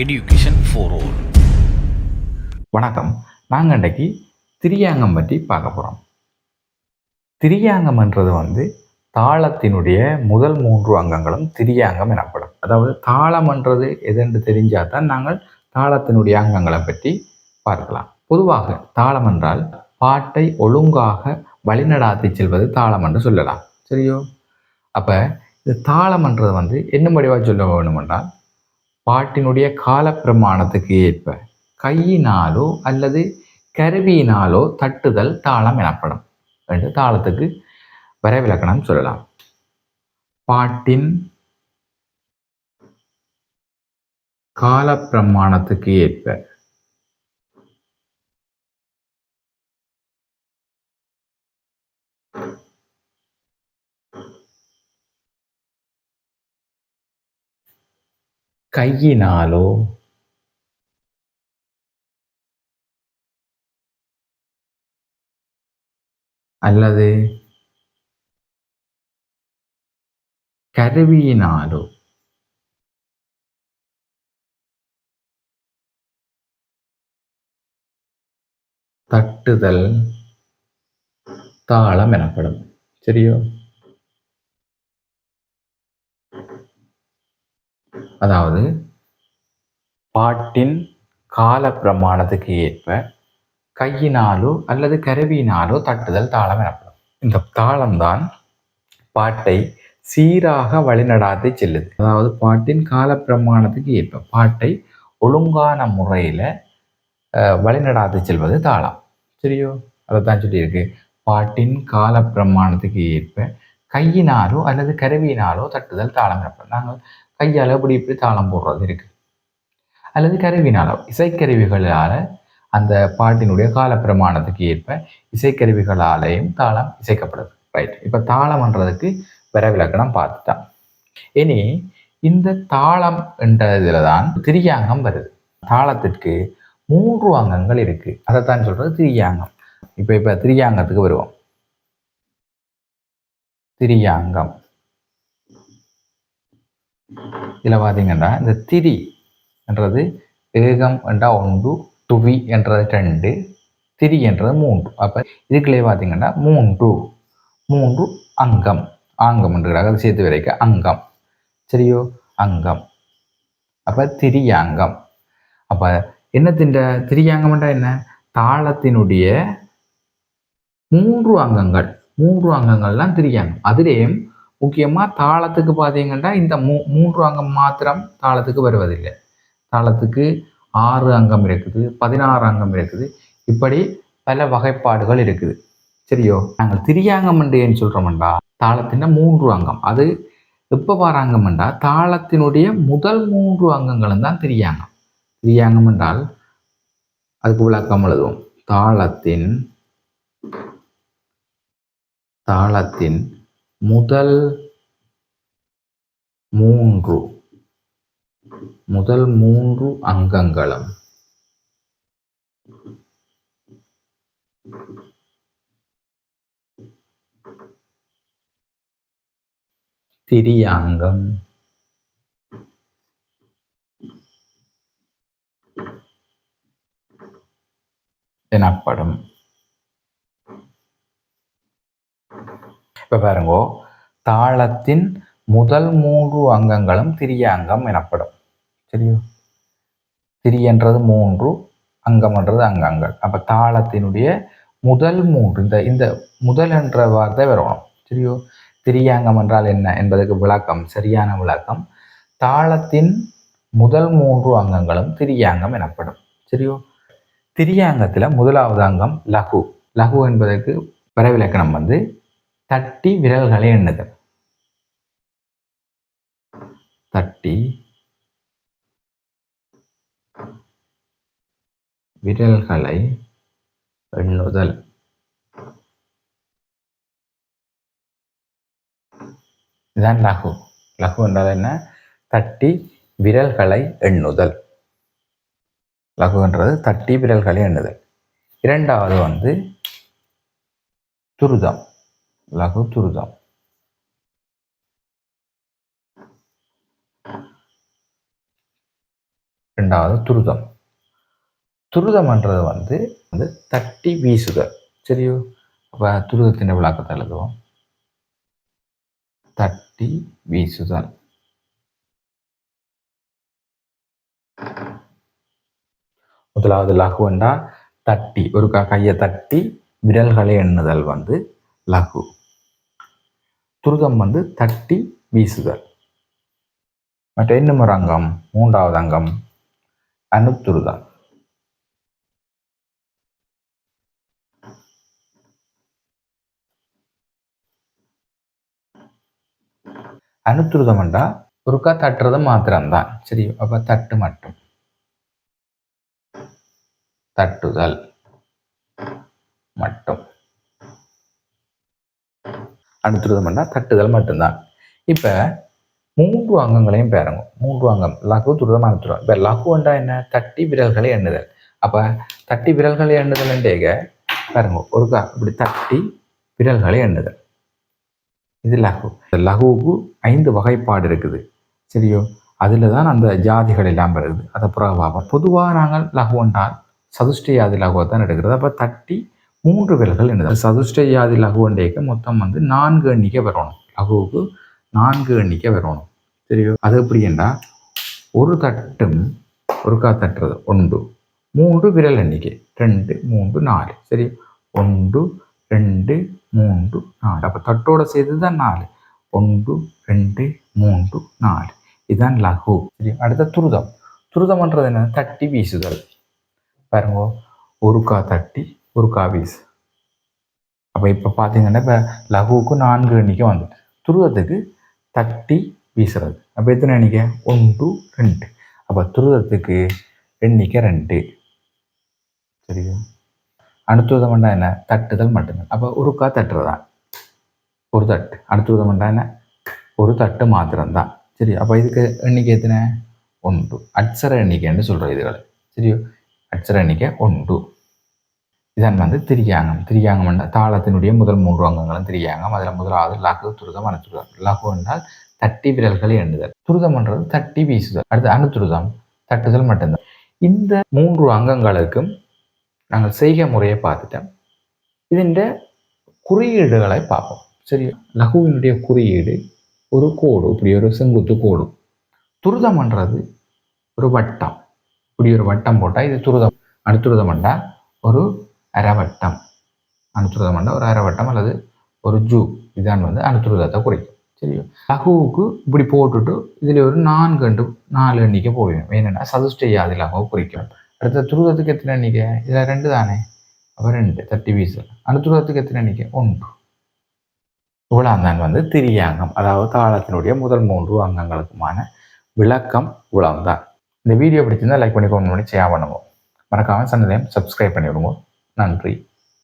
education for all. வணக்கம். நாங்கள் இன்றைக்கு திரியாங்கம் பற்றி பார்க்க போகிறோம். திரியாங்கம்ன்றது தாளத்தினுடைய முதல் 3 அங்கங்களும் திரியாங்கம் எனப்படும். அதாவது தாளம்ன்றது எதென்று தெரிஞ்சால் தான் நாங்கள் தாளத்தினுடைய அங்கங்களை பற்றி பார்க்கலாம். பொதுவாக தாளம் என்றால் பாட்டை ஒழுங்காக வழிநடாத்தி செல்வது தாளம் என்று சொல்லலாம். சரியோ? அப்போ இந்த தாளம்ன்றது என்ன வடிவாக சொல்ல வேணுமென்றால் பாட்டினுடைய காலப்பிரமாணத்துக்கு ஏற்ப கையினாலோ அல்லது கருவியினாலோ தட்டுதல் தாளம் எனப்படும் என்று தாளத்துக்கு வரைவிலக்கணம் சொல்லலாம். பாட்டின் காலப்பிரமாணத்துக்கு ஏற்ப கையினாலோ அல்லது கருவியினாலோ தட்டுதல் தாளம் எனப்படும். சரியோ? அதாவது பாட்டின் கால பிரமாணத்துக்கு ஏற்ப கையினாலோ அல்லது கருவியினாலோ தட்டுதல் தாளம் எனப்படும். இந்த தாளம்தான் பாட்டை சீராக வழிநடாத்தி செல்லுது. அதாவது பாட்டின் கால பிரமாணத்துக்கு ஏற்ப பாட்டை ஒழுங்கான முறையில் வழிநடாத்தி செல்வது தாளம். சரியோ? அதைத்தான் சொல்லியிருக்கு. பாட்டின் கால பிரமாணத்துக்கு ஏற்ப கையினாலோ அல்லது கருவியினாலோ தட்டுதல் தாளம் எனப்படும். நாங்கள் கையால் இப்படி தாளம் போடுறது இருக்குது, அல்லது கருவினாலோ இசைக்கருவிகளால் அந்த பாட்டினுடைய கால பிரமாணத்துக்கு ஏற்ப இசைக்கருவிகளாலேயும் தாளம் இசைக்கப்படுது. ரைட். இப்போ தாளம்ன்றதுக்கு வரைவிலக்கணம் பார்த்துட்டான். இனி இந்த தாளம் என்ற இதில் தான் திரியாங்கம் வருது. தாளத்திற்கு 3 அங்கங்கள் இருக்கு. அதைத்தான் சொல்றது திரியாங்கம். இப்போ திரியாங்கத்துக்கு வருவோம். திரியாங்கம் இதில் பார்த்தீங்கன்னா இந்த திரி என்றது ஏகம் என்றா 1, துவி என்றது 2, திரி என்றது 3. அப்போ இதுக்குள்ளே பார்த்தீங்கன்னா 3 அங்கம். ஆங்கம் என்று அதை சேர்த்து வரைக்க அங்கம். சரியோ? அங்கம். அப்போ திரியாங்கம். அப்போ என்னத்தின் திரியாங்கம்ன்றா என்ன? தாளத்தினுடைய 3 அங்கங்கள். 3 அங்கங்கள்லாம் திரியாங்கம். அதுலேயும் முக்கியமாக தாளத்துக்கு பார்த்தீங்கன்னா இந்த 3 அங்கம் மாத்திரம் தாளத்துக்கு வருவதில்லை. தாளத்துக்கு 6 அங்கம் இருக்குது, 16 அங்கம் இருக்குது. இப்படி பல வகைப்பாடுகள் இருக்குது. சரியோ? நாங்கள் திரியாங்கம் என்று ஏன் சொல்கிறோம்டா, தாளத்தின் 3 அங்கம். அது எப்போ வராங்கம்டா தாளத்தினுடைய முதல் 3 அங்கங்களும் தான் திரியாங்கம். திரியாங்கம் என்றால் அதுக்கு விளக்கம் எழுதுவோம். தாளத்தின் முதல் 3 அங்கங்களும் திரியாங்கம் எனப்படும். இப்ப பாருங்கோ, தாளத்தின் முதல் 3 அங்கங்களும் திரியாங்கம் எனப்படும். சரியோ? திரி என்றது 3, அங்கம் என்றது அங்கங்கள். அப்ப தாளத்தினுடைய முதல் 3, இந்த முதல் என்ற வார்த்தை வரணும். சரியோ? திரியாங்கம் என்றால் என்ன என்பதற்கு விளக்கம், சரியான விளக்கம், தாளத்தின் முதல் 3 அங்கங்களும் திரியாங்கம் எனப்படும். சரியோ? திரியாங்கத்தில் முதலாவது அங்கம் லகு. லகு என்பதற்கு வரைவிலக்கணம் தட்டி விரல்களை எண்ணுதல். தட்டி விரல்களை எண்ணுதல். இதுதான் லகு. லகு என்றால் என்ன? தட்டி விரல்களை எண்ணுதல். லகு என்றது தட்டி விரல்களை எண்ணுதல். இரண்டாவது துருதம். லகு துருதம். ரெண்டாவது துருதம். துருதம்ன்றது வந்து தட்டி வீசுதல். சரியோ? அப்போ துருதத்தின் விளக்கத்தை எழுதுவோம். தட்டி வீசுதல். முதலாவது லகு என்றால் தட்டி, ஒரு கையை தட்டி விரல்களை எண்ணுதல் வந்து லகு. துருதம் வந்து தட்டி வீசுதல். மற்ற இன்னும் ஒரு அங்கம், மூன்றாவது அங்கம் அனுத்துருதம். அனுத்துருதம் என்றா ஒருக்கா தட்டுறது மாத்திரம்தான். சரி, அப்ப தட்டு மட்டும். தட்டுதல் மட்டும். அனுத்துருதம் என்றா தட்டுதல் மட்டும்தான். இப்ப 3 அங்கங்களையும் பாருங்க. 3 அங்கம் லகு, துருதம், அனுத்துருதம். இப்ப லகு என்றா என்ன? தட்டி விரல்களை எண்ணுதல். அப்ப தட்டி விரல்களை எண்ணுதல் பாருங்க, ஒருக்கா இப்படி தட்டி விரல்களை எண்ணுதல், இது லகு. லகுவுக்கு 5 வகைப்பாடு இருக்குது. சரியோ? அதில் தான் அந்த ஜாதிகள் எல்லாம் வருது. அதை புறவாக பொதுவாக நாங்கள் லகு என்றால் சதுஷ்டயாதி லகுவை தான் எடுக்கிறது. அப்போ தட்டி 3 விரல்கள் என்னது? சதுஷ்டயாதி லகு என்றைக்கு மொத்தம் வந்து 4 எண்ணிக்கை வரணும். லகுவுக்கு 4 எண்ணிக்கை வரணும். சரியோ? அது எப்படி என்றால் ஒரு தட்டும் ஒருக்கா தட்டுறது 1, 3 விரல் எண்ணிக்கை 2, 3, 4. சரி, 1, 2, 3, 4. அப்போ தட்டோட சேர்த்து தான் 4. 1, 2, 3, 4. இதுதான் லகு. சரி, அடுத்த துருதம். துருதம்ன்றது என்ன? தட்டி வீசுதல். பாருங்க, ஒருக்கா தட்டி ஒருக்கா வீசு. அப்போ இப்போ பார்த்தீங்கன்னா இப்போ லகுவுக்கு 4 எண்ணிக்கை வந்துட்டு, துருதத்துக்கு தட்டி வீசுறது. அப்போ எத்தனை எண்ணிக்கை? 1, 2. அப்போ துருதத்துக்கு எண்ணிக்கை 2. சரியா? அனுத்துருதம் என்றா என்ன? தட்டுதல் மட்டும்தான். அப்போ ஒருக்கா தட்டுறதான் ஒரு தட்டு. அனுத்துருதம் என்றா என்ன? ஒரு தட்டு மாத்திரம்தான். சரி, அப்போ இதுக்கு எண்ணிக்கை எத்தனை? 1. அட்சர எண்ணிக்கைன்னு சொல்கிற இதுகளை. சரியோ? அட்சர எண்ணிக்கை 1. இதன் வந்து திரியாங்கம். திரியாங்கம் என்றால் தாளத்தினுடைய முதல் 3 அங்கங்களும் திரியாங்கம். அதில் முதலாவது லகு, துருதம், அனுத்துருதம். லகு என்றால் தட்டி விரல்களை எண்ணுதல். துருதம் என்றது தட்டி வீசுதல். அடுத்து அனுத்துருதம் தட்டுதல் மட்டும்தான். இந்த 3 அங்கங்களுக்கும் நாங்கள் செய்கை முறையை பார்த்துட்டோம். இதன் குறியீடுகளை பார்ப்போம். சரி, லகுவினுடைய குறியீடு ஒரு கோடு, இப்படி ஒரு செங்குத்து கோடு. துருதம் என்றது ஒரு வட்டம், இப்படி ஒரு வட்டம் போட்டால் இது துருதம். அனுத்துருதம் என்றால் ஒரு அரைவட்டம். அனுத்துருதம் என்றால் ஒரு அரைவட்டம் அல்லது ஒரு ஜூ. இதான் வந்து அனுத்துருதத்தை குறிக்கும். சரியோ? லகுவுக்கு இப்படி போட்டுட்டு இதில் ஒரு 4 எண்ணிக்கை போடுவேன். என்னென்னா சதுஷ்டயாதி லகுவை குறிக்கும். அடுத்த துருதத்துக்கு எத்தனை எண்ணிக்கை? இதில் 2 தானே, அப்போ 2 தட்டி வீசல். அனுத்துருதத்துக்கு எத்தனை எண்ணிக்கை? 1. இவ்வளவுதான் வந்து திரியாங்கம், அதாவது தாளத்தினுடைய முதல் 3 அங்கங்களுக்குமான விளக்கம் இவ்வளவுதான். இந்த வீடியோ பிடிச்சிருந்தா லைக் பண்ணி, கமெண்ட் பண்ணி, ஷேர் பண்ணுவோம். மறக்காம சேனலையும் சப்ஸ்கிரைப் பண்ணி விடுவோம். நன்றி.